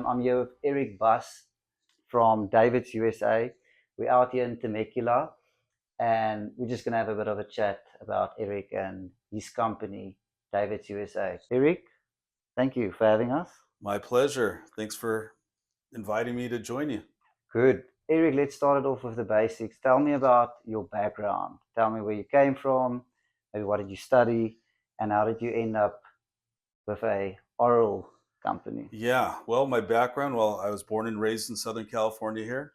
I'm here with Eric Buss from David's USA. We're out here in Temecula, and we're just going to have a bit of a chat about Eric and his company, David's USA. Eric, thank you for having us. My pleasure. Thanks for inviting me to join you. Good. Eric, let's start it off with the basics. Tell me about your background. Tell me where you came from, maybe what did you study, and how did you end up with a oral company? Yeah, well, my background, well, I was born and raised in Southern California here.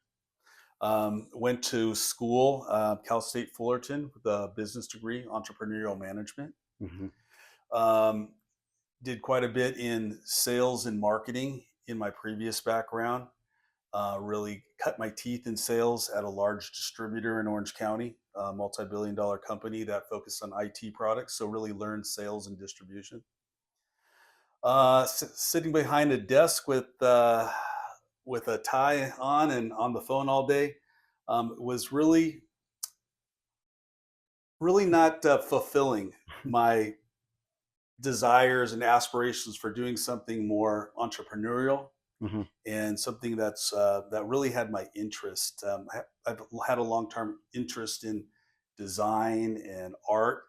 Went to school, Cal State Fullerton, with a business degree, entrepreneurial management. Mm-hmm. Um, did quite a bit in sales and marketing in my previous background. Really cut my teeth in sales at a large distributor in Orange County, a multi-billion-dollar company that focused on IT products. So really learned sales and distribution. Sitting behind a desk with a tie on and on the phone all day was really not fulfilling my desires and aspirations for doing something more entrepreneurial Mm-hmm. and something that really had my interest. I've had a long-term interest in design and art,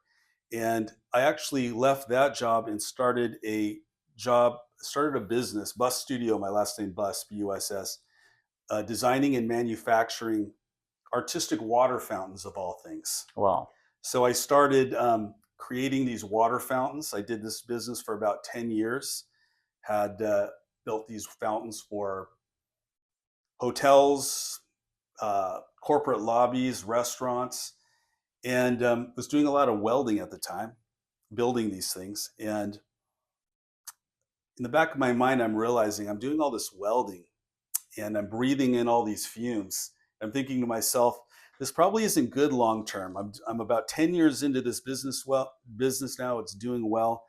and I actually left that job and started a business, Bus Studio, my last name Bus, B-U-S-S, designing and manufacturing artistic water fountains of all things. Wow. So I started creating these water fountains. I did this business for about 10 years, had built these fountains for hotels, corporate lobbies, restaurants, and was doing a lot of welding at the time, building these things. And in the back of my mind, I'm realizing I'm doing all this welding and I'm breathing in all these fumes. I'm thinking to myself, this probably isn't good long term. I'm about 10 years into this business now. It's doing well.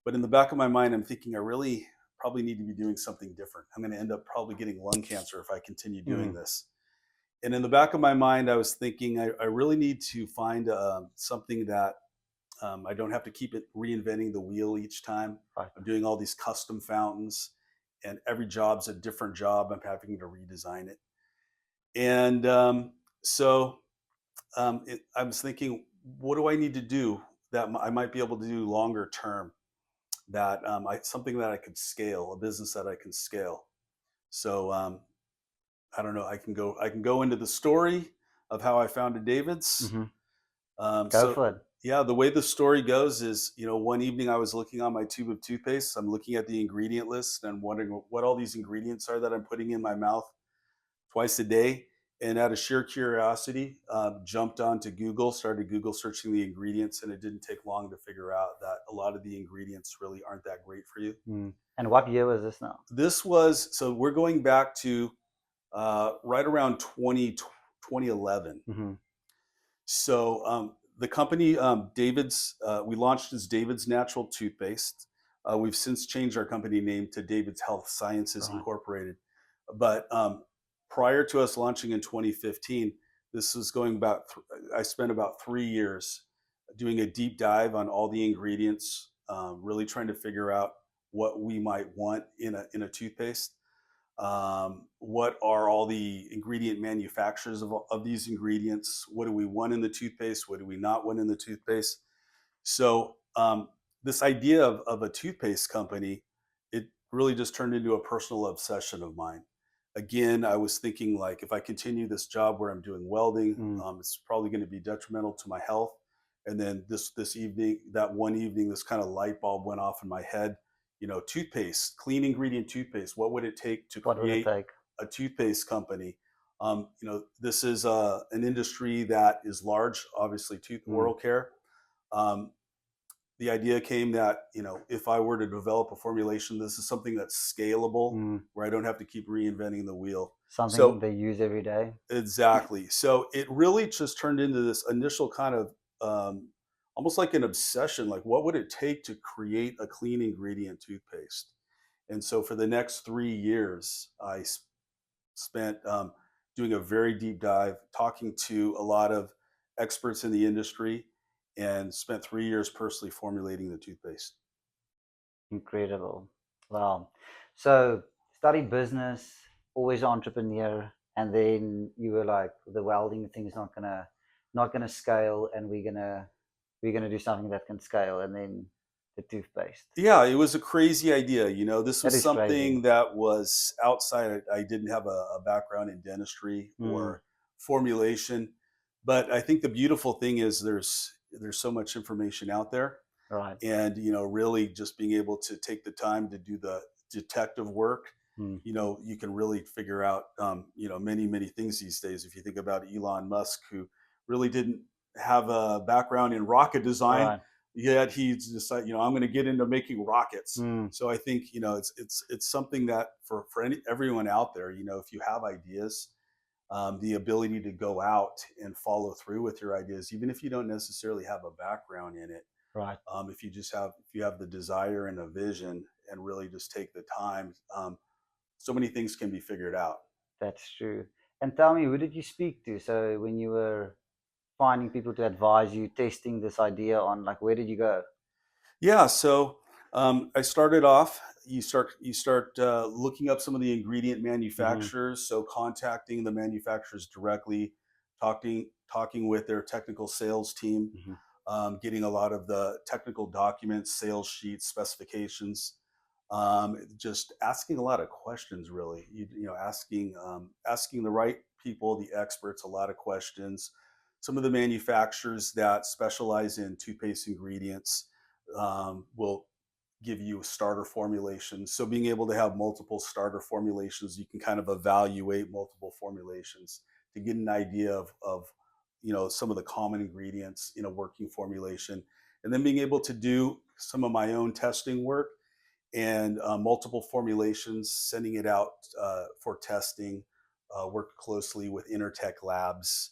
But in the back of my mind, I'm thinking I really probably need to be doing something different. I'm going to end up probably getting lung cancer if I continue doing this. And in the back of my mind, I was thinking I really need to find something that I don't have to keep reinventing the wheel each time. Right. I'm doing all these custom fountains, and every job's a different job. I'm having to redesign it. And I was thinking, what do I need to do that I might be able to do longer term? That something that I could scale, a business that I can scale. So I don't know. I can go into the story of how I founded David's. Mm-hmm. Go for it. Yeah, the way the story goes is, one evening I was looking on my tube of toothpaste. I'm looking at the ingredient list and wondering what all these ingredients are that I'm putting in my mouth twice a day. And out of sheer curiosity, jumped onto Google, started Google searching the ingredients, and it didn't take long to figure out that a lot of the ingredients really aren't that great for you. Mm. And what year was this now? So we're going back to right around 2011. Mm-hmm. So the company, David's, we launched as David's Natural Toothpaste. We've since changed our company name to David's Health Sciences Incorporated. But prior to us launching in 2015, this was going about, I spent about 3 years doing a deep dive on all the ingredients, really trying to figure out what we might want in a toothpaste. What are all the ingredient manufacturers of these ingredients? What do we want in the toothpaste? What do we not want in the toothpaste? So this idea of a toothpaste company, it really just turned into a personal obsession of mine. Again, I was thinking, like, if I continue this job where I'm doing welding, it's probably going to be detrimental to my health. And then that one evening, this kind of light bulb went off in my head. Toothpaste, clean ingredient toothpaste. What would it take to create a toothpaste company? This is an industry that is large, obviously, oral care. The idea came that, if I were to develop a formulation, this is something that's scalable, where I don't have to keep reinventing the wheel. Something they use every day. Exactly. So it really just turned into this initial kind of almost like an obsession, like what would it take to create a clean ingredient toothpaste? And so for the next 3 years, I spent doing a very deep dive, talking to a lot of experts in the industry, and spent 3 years personally formulating the toothpaste. Incredible. Wow. So studied business, always entrepreneur, and then you were like, the welding thing is not gonna scale, and we're gonna do something that can scale, and then the toothpaste. Yeah, it was a crazy idea. This That was is crazy. something that was outside. I didn't have a background in dentistry Mm, or formulation, but I think the beautiful thing is there's so much information out there, right. and really just being able to take the time to do the detective work. Mm, You can really figure out many things these days. If you think about Elon Musk, who really didn't have a background in rocket design, right. yet he's decided, I'm going to get into making rockets. Mm, So I think it's something that for everyone out there, if you have ideas, the ability to go out and follow through with your ideas, even if you don't necessarily have a background in it. right. If you have the desire and a vision and really just take the time, so many things can be figured out. That's true. And tell me, who did you speak to? So when you were finding people to advise you, testing this idea on, like, where did you go? Yeah, so I started off. You start looking up some of the ingredient Mm-hmm. manufacturers. So contacting the manufacturers directly, talking with their technical sales team, Mm-hmm. getting a lot of the technical documents, sales sheets, specifications, just asking a lot of questions. Really, asking the right people, the experts, a lot of questions. Some of the manufacturers that specialize in toothpaste ingredients will give you starter formulations. So being able to have multiple starter formulations, you can kind of evaluate multiple formulations to get an idea of some of the common ingredients in a working formulation, and then being able to do some of my own testing work and multiple formulations, sending it out for testing. Work closely with Intertech Labs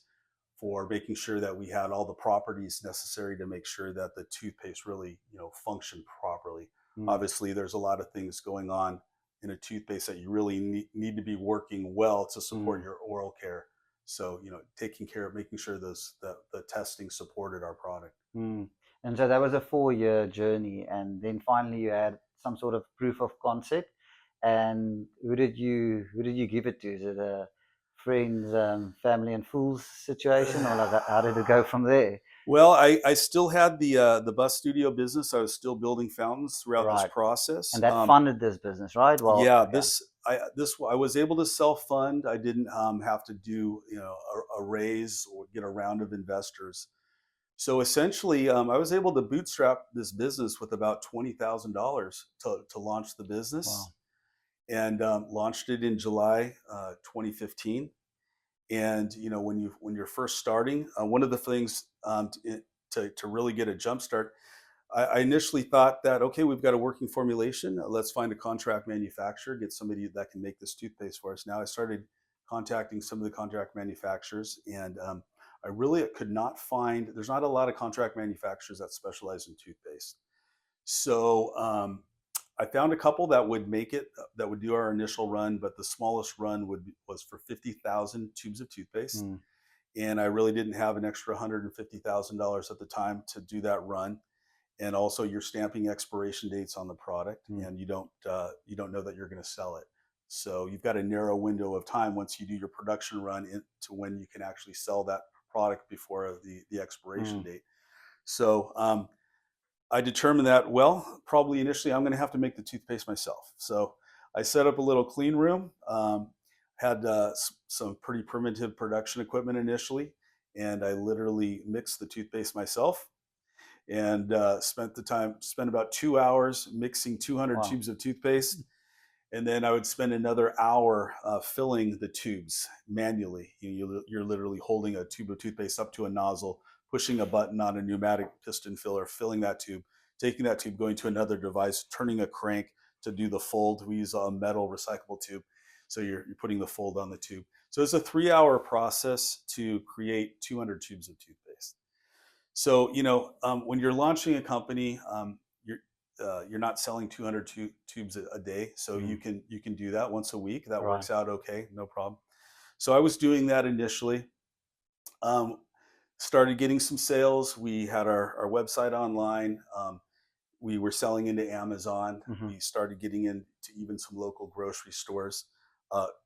for making sure that we had all the properties necessary to make sure that the toothpaste really functioned properly. Mm, Obviously, there's a lot of things going on in a toothpaste that you really need to be working well to support mm, your oral care. So taking care of making sure the testing supported our product. mm. And so that was a 4-year journey, and then finally you had some sort of proof of concept. And who did you give it to? Is it a friends, family, and fools situation, or like how did it go from there? Well, I still had the bus studio business. I was still building fountains throughout this Right. process. And that funded this business, right? Well, Yeah, okay. this I was able to self fund. I didn't have to do a raise or get a round of investors. So essentially, I was able to bootstrap this business with about $20,000 to launch the business, Wow. and launched it in July 2015. And when you're first starting, one of the things to really get a jump start, I initially thought that, okay, we've got a working formulation. Let's find a contract manufacturer, get somebody that can make this toothpaste for us. Now I started contacting some of the contract manufacturers, and I really could not find. There's not a lot of contract manufacturers that specialize in toothpaste. So I found a couple that would make it, that would do our initial run, but the smallest run was for 50,000 tubes of toothpaste, Mm, and I really didn't have an extra $150,000 at the time to do that run. And also, you're stamping expiration dates on the product, mm, and you don't know that you're going to sell it. So you've got a narrow window of time once you do your production run to when you can actually sell that product before the expiration mm, date. So I determined that, well, probably initially I'm going to have to make the toothpaste myself. So I set up a little clean room, had some pretty primitive production equipment initially, and I literally mixed the toothpaste myself, and spent about 2 hours mixing 200 wow. tubes of toothpaste, and then I would spend another hour filling the tubes manually. You're literally holding a tube of toothpaste up to a nozzle, pushing a button on a pneumatic piston filler, filling that tube, taking that tube, going to another device, turning a crank to do the fold. We use a metal recyclable tube, so you're putting the fold on the tube. So it's a 3-hour process to create 200 tubes of toothpaste. So when you're launching a company, you're not selling 200 tubes a day, so Mm, you can do that once a week. That right. works out okay, no problem. So I was doing that initially. Um, Started getting some sales. We had our website online. we were selling into Amazon. Mm-hmm. We started getting into even some local grocery stores,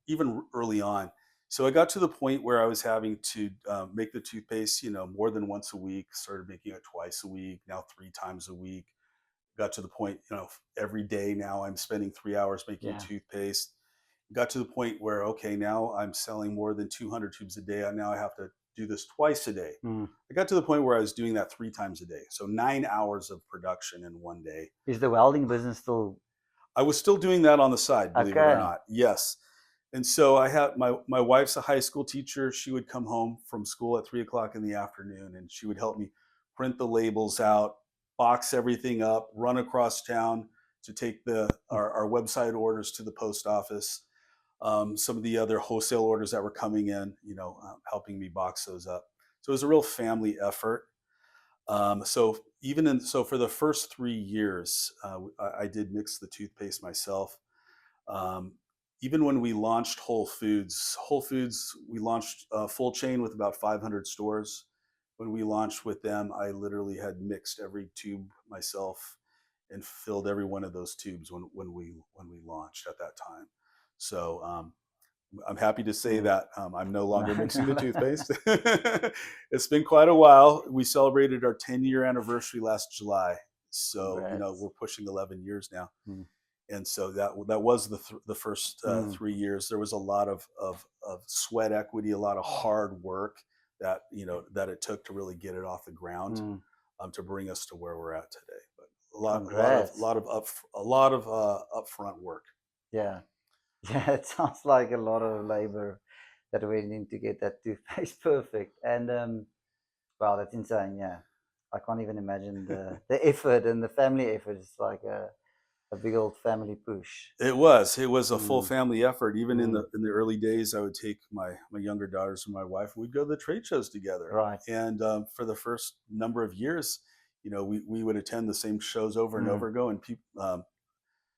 even early on. So I got to the point where I was having to make the toothpaste, more than once a week. Started making it twice a week, now 3 times a week. Got to the point, every day now I'm spending 3 hours making Yeah. toothpaste. Got to the point where, okay, now I'm selling more than 200 tubes a day. Now I have to do this twice a day. Mm. I got to the point where I was doing that 3 times a day. So 9 hours of production in one day. Is the welding business still? I was still doing that on the side, believe it or Okay. not. Yes. And so I had my wife's a high school teacher. She would come home from school at 3 o'clock in the afternoon, and she would help me print the labels out, box everything up, run across town to take our website orders to the post office. Some of the other wholesale orders that were coming in, helping me box those up. So it was a real family effort. So for the first 3 years, I did mix the toothpaste myself. Um, Even when we launched Whole Foods, we launched a full chain with about 500 stores. When we launched with them, I literally had mixed every tube myself and filled every one of those tubes when we launched at that time. So I'm happy to say that I'm no longer mixing the toothpaste. It's been quite a while. We celebrated our 10-year anniversary last July. So, Congrats. we're pushing 11 years now. Mm. And so that was the first 3 years. There was a lot of sweat equity, a lot of hard work that, that it took to really get it off the ground to bring us to where we're at today. But a lot of upfront work. Yeah. Yeah, it sounds like a lot of labor that went in to get that toothpaste perfect. And wow, that's insane. Yeah, I can't even imagine the effort and the family effort. It's like a big old family push. It was a full Mm. family effort. Even in Mm. the early days, I would take my younger daughters and my wife. We'd go to the trade shows together. Right. And for the first number of years, we would attend the same shows over and over ago, and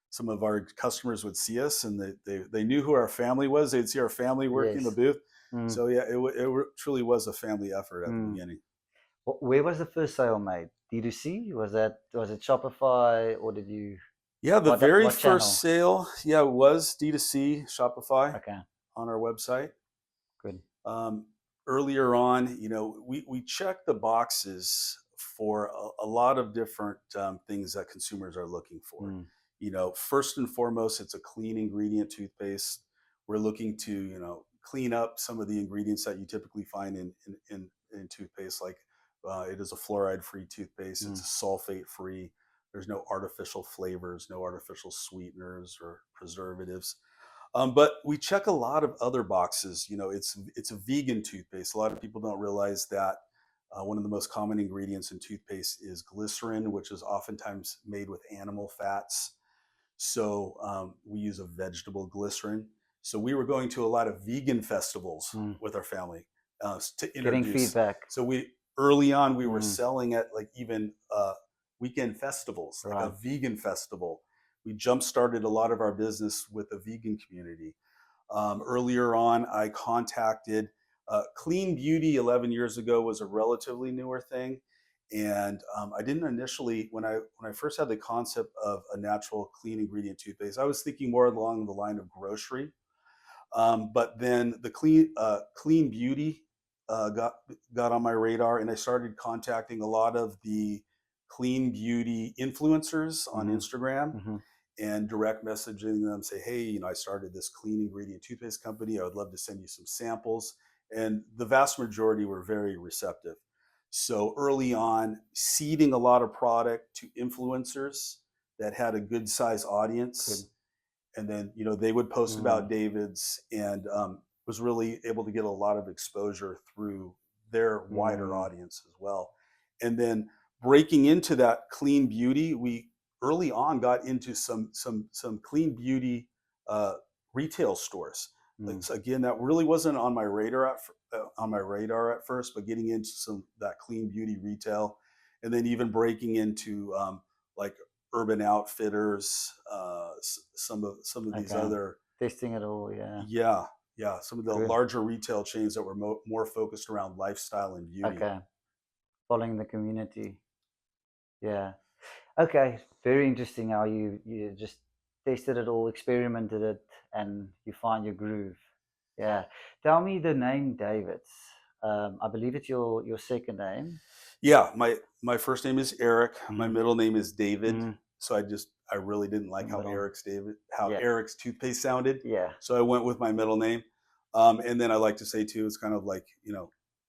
some of our customers would see us, and they knew who our family was. They'd see our family working in the booth. So yeah, it truly was a family effort at the beginning. Where was the first sale made? D2C? Was it Shopify, or did you? Yeah, the very what channel? first sale, it was D2C, Shopify, Okay, on our website. good. Earlier on, we checked the boxes for a lot of different things that consumers are looking for. First and foremost, it's a clean ingredient toothpaste. We're looking to, clean up some of the ingredients that you typically find in toothpaste. Like it is a fluoride-free toothpaste. It's sulfate-free. There's no artificial flavors, no artificial sweeteners or preservatives. But we check a lot of other boxes. It's a vegan toothpaste. A lot of people don't realize that one of the most common ingredients in toothpaste is glycerin, which is oftentimes made with animal fats. So we use a vegetable glycerin. So we were going to a lot of vegan festivals with our family to introduce. Getting feedback. So early on we were selling at like even weekend festivals, like a vegan festival. We jump-started a lot of our business with the vegan community. Earlier on, I contacted Clean Beauty 11 years ago was a relatively newer thing. And I didn't initially, when I first had the concept of a natural clean ingredient toothpaste, I was thinking more along the line of grocery. But then the Clean Beauty got on my radar, and I started contacting a lot of the clean beauty influencers on Instagram and direct messaging them, say, hey, I started this clean ingredient toothpaste company. I would love to send you some samples. And the vast majority were very receptive. So early on, seeding a lot of product to influencers that had a good size audience. And then, they would post about David's, and was really able to get a lot of exposure through their wider audience as well. And then breaking into that clean beauty, we early on got into some clean beauty retail stores. Again, that really wasn't on my radar at first, but getting into that clean beauty retail, and then even breaking into like Urban Outfitters, some of these other testing it all. Some of the larger retail chains that were more focused around lifestyle and beauty. Okay, following the community. Yeah. Okay, very interesting how you just tested it all, experimented it, and you find your groove. Yeah. Tell me the name David's. I believe it's your second name. Yeah, my first name is Eric. My Mm-hmm. middle name is David. Mm-hmm. So I really didn't The like middle. how Yeah. Eric's toothpaste sounded. Yeah. So I went with my middle name. And then I like to say too, it's kind of like,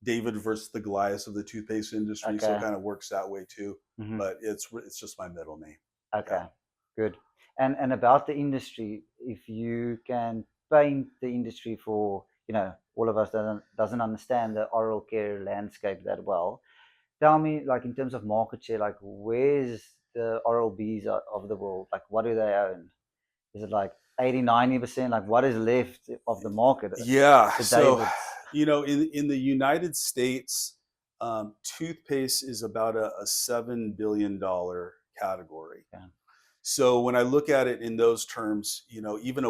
David versus the Goliath of the toothpaste industry. So it Okay. kind of works that way too. Mm-hmm. But it's just my middle name. Yeah. Okay. Good. And about the industry, if you can paint the industry for all of us that doesn't understand the oral care landscape that well. Tell me, like in terms of market share, like where's the Oral Bs of the world? Like what do they own? Is it like 80, 90%? Like what is left of the market? Yeah. The So, Davids. in the United States, toothpaste is about a $7 billion category. Yeah. So when I look at it in those terms, even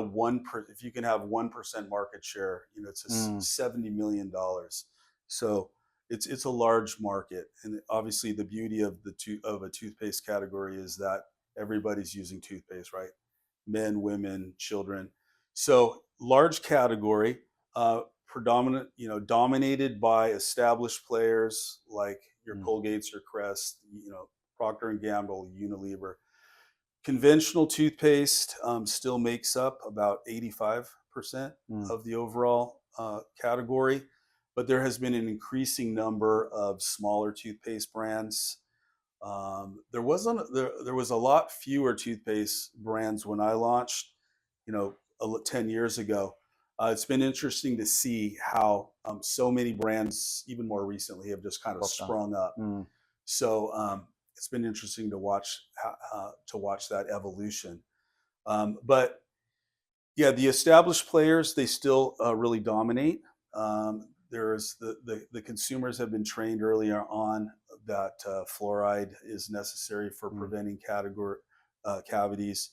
if you can have 1% market share, it's Mm, $70 million. So it's a large market, and obviously the beauty of of a toothpaste category is that everybody's using toothpaste, right? Men, women, children. So large category, predominant, dominated by established players like your mm, Colgates, your Crest, Procter and Gamble, Unilever. Conventional toothpaste still makes up about 85% mm, of the overall category, but there has been an increasing number of smaller toothpaste brands. There was a lot fewer toothpaste brands when I launched, 10 years ago. It's been interesting to see how so many brands, even more recently, have just kind of popped up. sprung up. Mm, So it's been interesting to watch that evolution. But yeah, the established players, they still really dominate. There's the consumers have been trained earlier on that fluoride is necessary for mm, preventing cavities.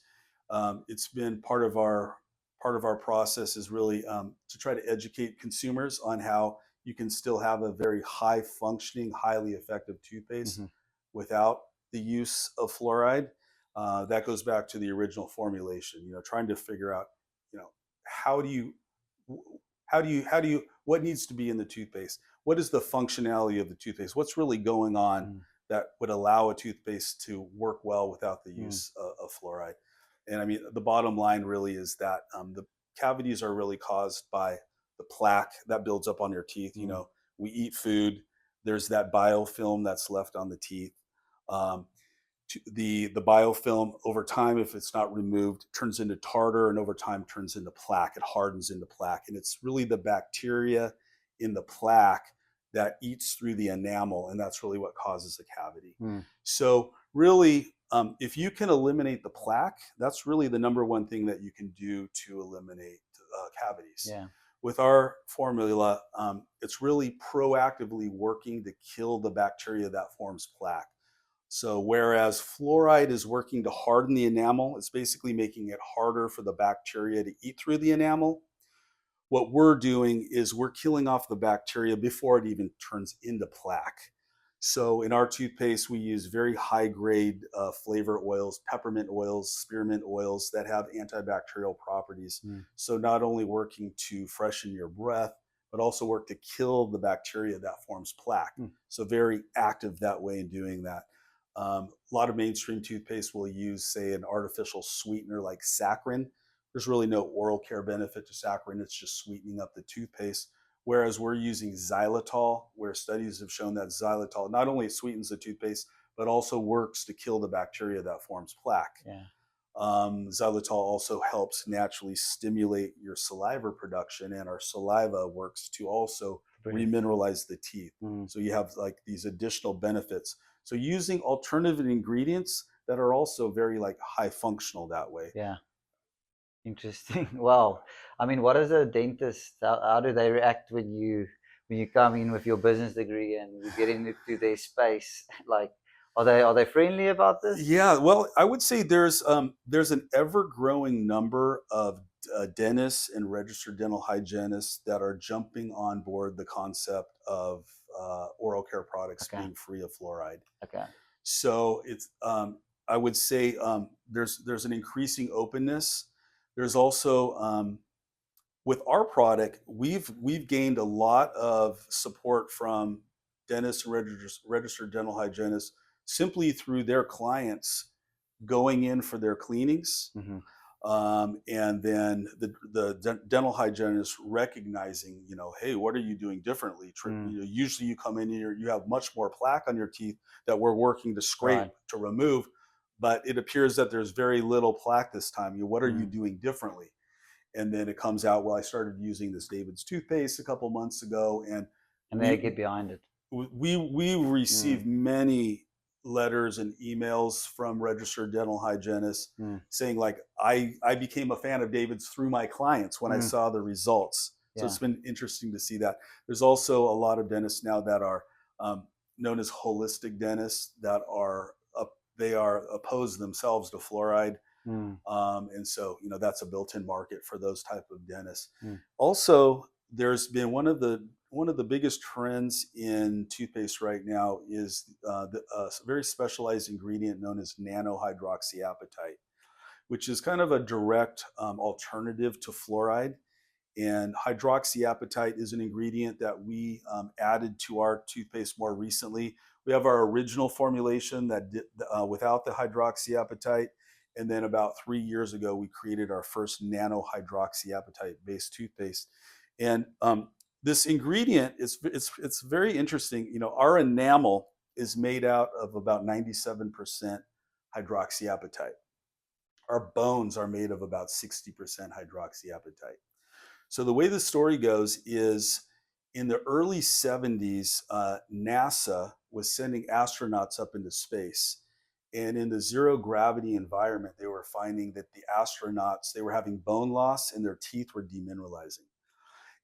It's been part of our process is really to try to educate consumers on how you can still have a very high functioning, highly effective toothpaste mm-hmm. without the use of fluoride. That goes back to the original formulation. Trying to figure out, how do you what needs to be in the toothpaste? What is the functionality of the toothpaste? What's really going on Mm, that would allow a toothpaste to work well without the mm, use of fluoride? And I mean, the bottom line really is that the cavities are really caused by the plaque that builds up on your teeth. mm, We eat food. There's that biofilm that's left on the teeth. Um, the biofilm over time, if it's not removed, turns into tartar, and over time turns into plaque. It hardens into plaque, and it's really the bacteria in the plaque that eats through the enamel, and that's really what causes the cavity. mm. So really, if you can eliminate the plaque, that's really the number one thing that you can do to eliminate cavities. Yeah. With our formula, it's really proactively working to kill the bacteria that forms plaque. So whereas fluoride is working to harden the enamel, it's basically making it harder for the bacteria to eat through the enamel. What we're doing is we're killing off the bacteria before it even turns into plaque. So in our toothpaste, we use very high grade flavor oils, peppermint oils, spearmint oils that have antibacterial properties. Mm, So not only working to freshen your breath, but also work to kill the bacteria that forms plaque. mm, So very active that way in doing that. A lot of mainstream toothpaste will use, say, an artificial sweetener like saccharin. There's really no oral care benefit to saccharin. It's just sweetening up the toothpaste. Whereas we're using xylitol, where studies have shown that xylitol not only sweetens the toothpaste, but also works to kill the bacteria that forms plaque. yeah. Xylitol also helps naturally stimulate your saliva production, and our saliva works to also Breath. remineralize the teeth. Mm, So you have like these additional benefits. So using alternative ingredients that are also very like high functional that way. yeah. Interesting. Wow. I mean, what is a dentist? How do they react when you come in with your business degree and you get into their space? Like, are they friendly about this? Yeah, well, I would say there's an ever growing number of dentists and registered dental hygienists that are jumping on board the concept of oral care products Okay. being free of fluoride. Okay. So it's I would say there's an increasing openness. There's also with our product, we've gained a lot of support from dentists and registered dental hygienists simply through their clients going in for their cleanings, Mm-hmm. and then the dental hygienist recognizing, hey, what are you doing differently? Usually you come in here, you have much more plaque on your teeth that we're working to scrape Right. to remove, but it appears that there's very little plaque this time. What are you Mm. doing differently? And then it comes out, well, I started using this David's toothpaste a couple months ago, and And they we get behind it. we receive Mm. many letters and emails from registered dental hygienists Mm. saying, like, I became a fan of David's through my clients when I Mm. saw the results. So Yeah. it's been interesting to see that. There's also a lot of dentists now that are known as holistic dentists that are they are opposed themselves to fluoride, Mm. and so that's a built-in market for those type of dentists. Mm. Also, there's been one of the biggest trends in toothpaste right now is a very specialized ingredient known as nano-hydroxyapatite, which is kind of a direct alternative to fluoride. And hydroxyapatite is an ingredient that we added to our toothpaste more recently. We have our original formulation that without the hydroxyapatite. And then about 3 years ago, we created our first nano-hydroxyapatite based toothpaste. And this ingredient it's very interesting. Our enamel is made out of about 97% hydroxyapatite. Our bones are made of about 60% hydroxyapatite. So the way the story goes is in the early 70s, NASA was sending astronauts up into space. And in the zero gravity environment, they were finding that the astronauts, they were having bone loss and their teeth were demineralizing.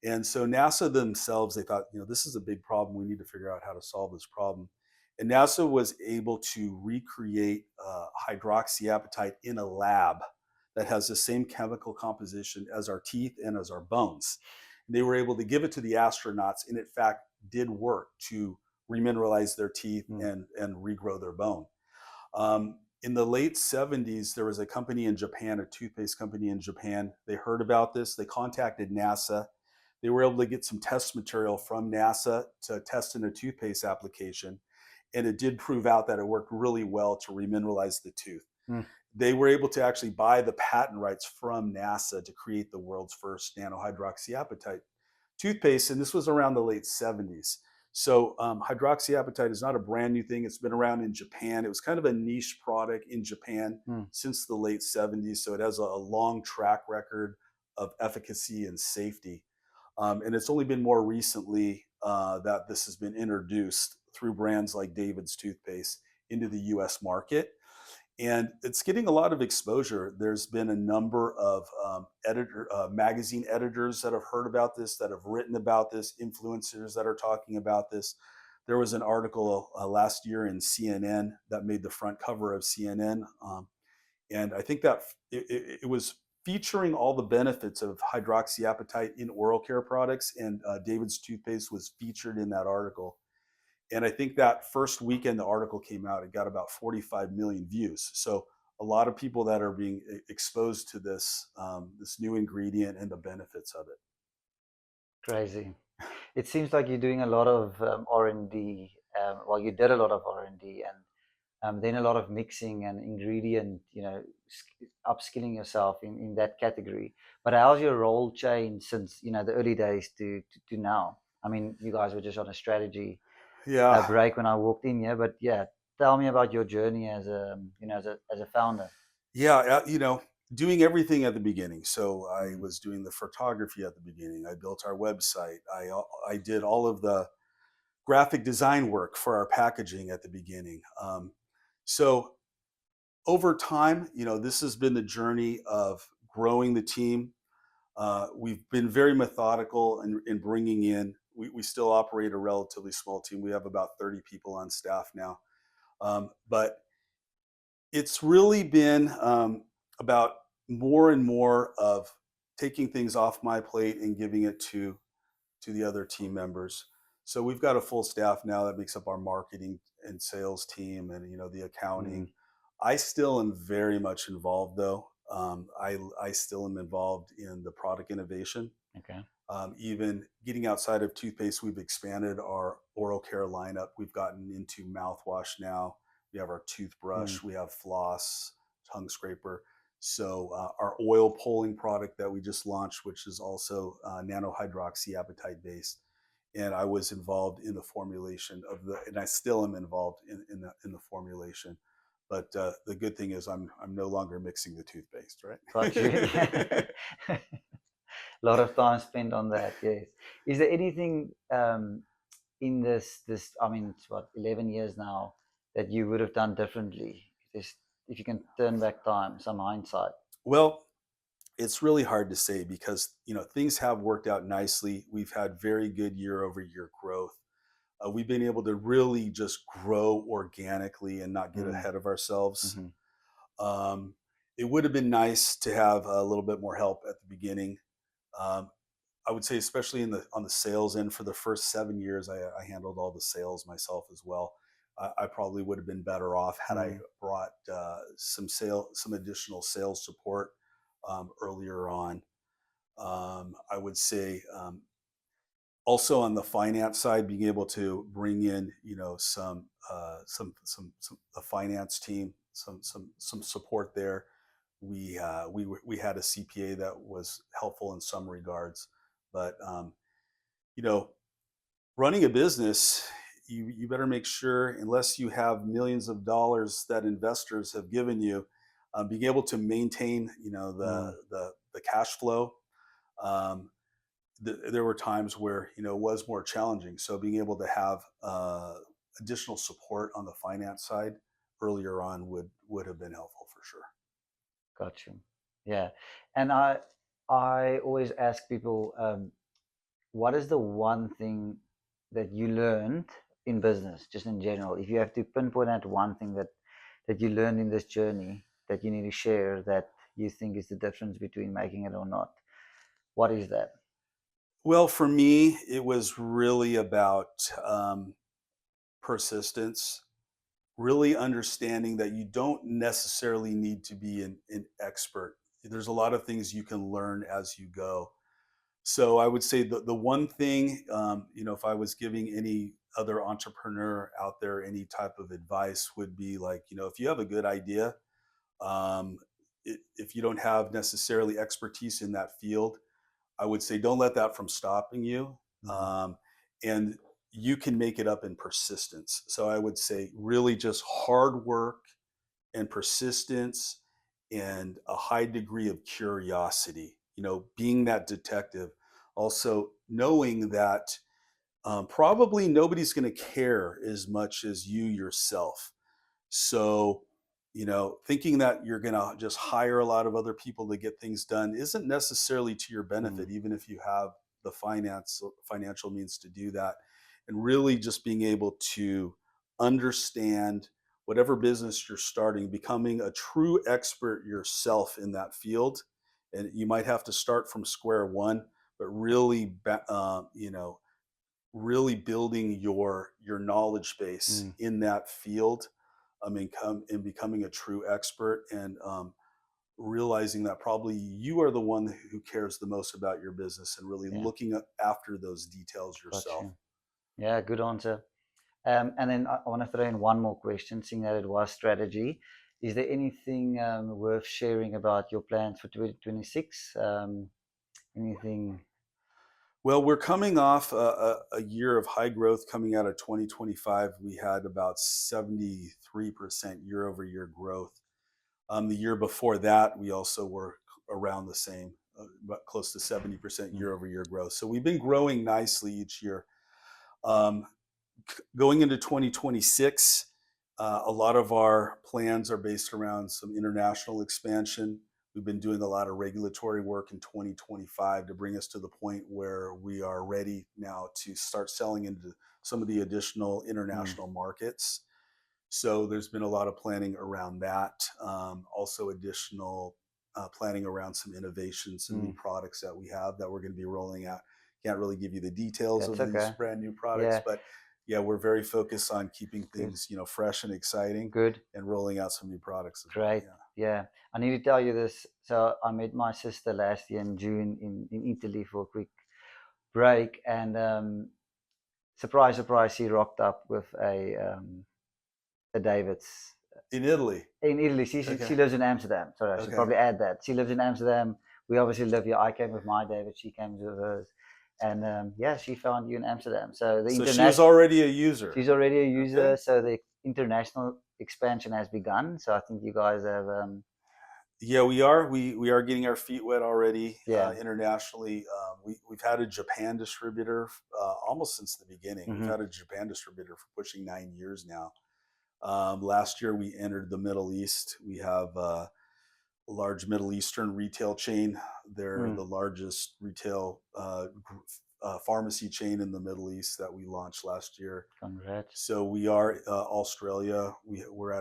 And so NASA themselves, they thought, this is a big problem. We need to figure out how to solve this problem. And NASA was able to recreate hydroxyapatite in a lab that has the same chemical composition as our teeth and as our bones. And they were able to give it to the astronauts, and in fact, did work to remineralize their teeth Mm. and regrow their bone. In the late 70s, there was a company in Japan, a toothpaste company in Japan. They heard about this. They contacted NASA. They were able to get some test material from NASA to test in a toothpaste application. And it did prove out that it worked really well to remineralize the tooth. Mm. They were able to actually buy the patent rights from NASA to create the world's first nano-hydroxyapatite toothpaste. And this was around the late 70s. So hydroxyapatite is not a brand new thing. It's been around in Japan. It was kind of a niche product in Japan Mm. since the late 70s. So it has a long track record of efficacy and safety. And it's only been more recently that this has been introduced through brands like David's Toothpaste into the US market. And it's getting a lot of exposure. There's been a number of magazine editors that have heard about this, that have written about this, influencers that are talking about this. There was an article last year in CNN that made the front cover of CNN. And I think that it was featuring all the benefits of hydroxyapatite in oral care products, and David's Toothpaste was featured in that article. And I think that first weekend the article came out, it got about 45 million views. So a lot of people that are being exposed to this new ingredient and the benefits of it. Crazy. It seems like you're doing a lot of R&D. Well, you did a lot of R&D, and then a lot of mixing and ingredient, upskilling yourself in that category. But how's your role changed since, the early days to now? I mean, you guys were just on a strategy Yeah. break when I walked in here, but yeah, tell me about your journey as a founder. Yeah. Doing everything at the beginning. So I Mm. was doing the photography at the beginning. I built our website. I did all of the graphic design work for our packaging at the beginning. So over time, this has been the journey of growing the team. We've been very methodical in bringing in. We still operate a relatively small team. We have about 30 people on staff now, but it's really been about more and more of taking things off my plate and giving it to the other team members. So we've got a full staff now that makes up our marketing and sales team, and the accounting. Mm. I still am very much involved, though. I still am involved in the product innovation. Okay. Even getting outside of toothpaste, we've expanded our oral care lineup. We've gotten into mouthwash now. We have our Mm. toothbrush, we have floss, tongue scraper. So our oil pulling product that we just launched, which is also nano-hydroxyapatite based, and I was involved in the formulation of and I still am involved in the formulation. But the good thing is I'm no longer mixing the toothpaste, Got you. right? A lot of time spent on that. Yes. Is there anything in this? I mean, it's what 11 years now that you would have done differently? Just if you can turn back time, some hindsight. Well, it's really hard to say because things have worked out nicely. We've had very good year over year growth. We've been able to really just grow organically and not get Mm. ahead of ourselves. Mm-hmm. Um, it would have been nice to have a little bit more help at the beginning. Um, I would say, especially on the sales end, for the first 7 years, I handled all the sales myself as well. I probably would have been better off had I Mm. brought some additional sales support earlier on. I would say also on the finance side, being able to bring in some a finance team, some support there. We had a CPA that was helpful in some regards, but you know running a business, you better make sure, unless you have millions of dollars that investors have given you, being able to maintain Mm. the cash flow. Um, there were times where it was more challenging. So being able to have additional support on the finance side earlier on would have been helpful for sure. Got you. Yeah, and I always ask people, what is the one thing that you learned in business, just in general? If you have to pinpoint at one thing that you learned in this journey that you need to share that you think is the difference between making it or not, what is that? Well, for me, it was really about persistence, really understanding that you don't necessarily need to be an expert. There's a lot of things you can learn as you go. So I would say the one thing, if I was giving any other entrepreneur out there any type of advice, would be like, if you have a good idea, um, if you don't have necessarily expertise in that field, I would say don't let that from stopping you. Mm. Um, and you can make it up in persistence. So I would say really just hard work and persistence and a high degree of curiosity, being that detective. Also, knowing that probably nobody's going to care as much as you yourself. So, thinking that you're going to just hire a lot of other people to get things done isn't necessarily to your Mm. benefit, even if you have the financial means to do that. And really just being able to understand whatever business you're starting, becoming a true expert yourself in that field. And you might have to start from square one, but really, really building your knowledge base Mm. in that field, and becoming a true expert, and realizing that probably you are the one who cares the most about your business, and really Yeah, looking after those details got yourself. you. Yeah, good answer. And then I want to throw in one more question, seeing that it was strategy. Is there anything worth sharing about your plans for 2026? Anything? Well, we're coming off a year of high growth. Coming out of 2025, we had about 73% year over year growth. The year before that, we also were around the same, about close to 70% Mm. year over year growth. So we've been growing nicely each year. Um, Going into 2026, a lot of our plans are based around some international expansion. We've been doing a lot of regulatory work in 2025 to bring us to the point where we are ready now to start selling into some of the additional Mm. international markets. So there's been a lot of planning around that. Also, additional planning around some innovations, some new Mm. products that we have that we're going to be rolling out. Can't really give you the details That's of these okay. brand new products, Yeah. but yeah, we're very focused on keeping things, fresh and exciting, Good. and rolling out some new products as Great. well. Yeah. I need to tell you this. So I met my sister last year in June in Italy for a quick break, and surprise, surprise, she rocked up with a David's In Italy. in Italy. She Okay. she lives in Amsterdam. Sorry, I should Okay. probably add that. She lives in Amsterdam. We obviously live here. I came with my David. She came with hers. And yeah, she found you in Amsterdam. So So she was already a user. she's already a user. Okay. So the international expansion has begun. So I think you guys have Yeah, we are. We are getting our feet wet already yeah. internationally. We've had a Japan distributor almost since the beginning. We've Mm-hmm. had a Japan distributor for pushing 9 years now. Last year, we entered the Middle East. We have a large Middle Eastern retail chain. They're the largest retail pharmacy chain in the Middle East that we launched last year. Congrats. So we are Australia. We're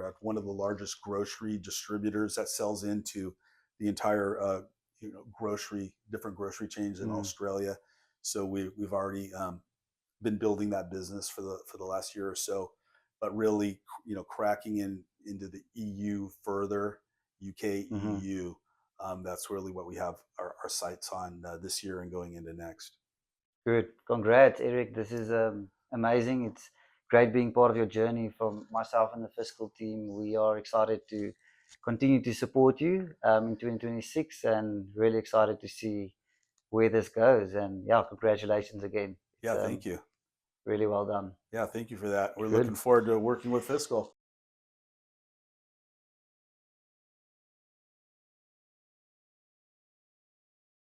at one of the largest grocery distributors that sells into the entire different grocery chains in Australia. So we've already been building that business for the last year or so, but really cracking into the EU further, UK, EU. That's really what we have our sights on this year and going into next. Good. Congrats, Eric. This is amazing. It's great being part of your journey. From myself and the Fiskal team, we are excited to continue to support you in 2026 and really excited to see where this goes. And yeah, congratulations again. Yeah, thank you. Really well done. Yeah, thank you for that. We're Good. looking forward to working with Fiskal.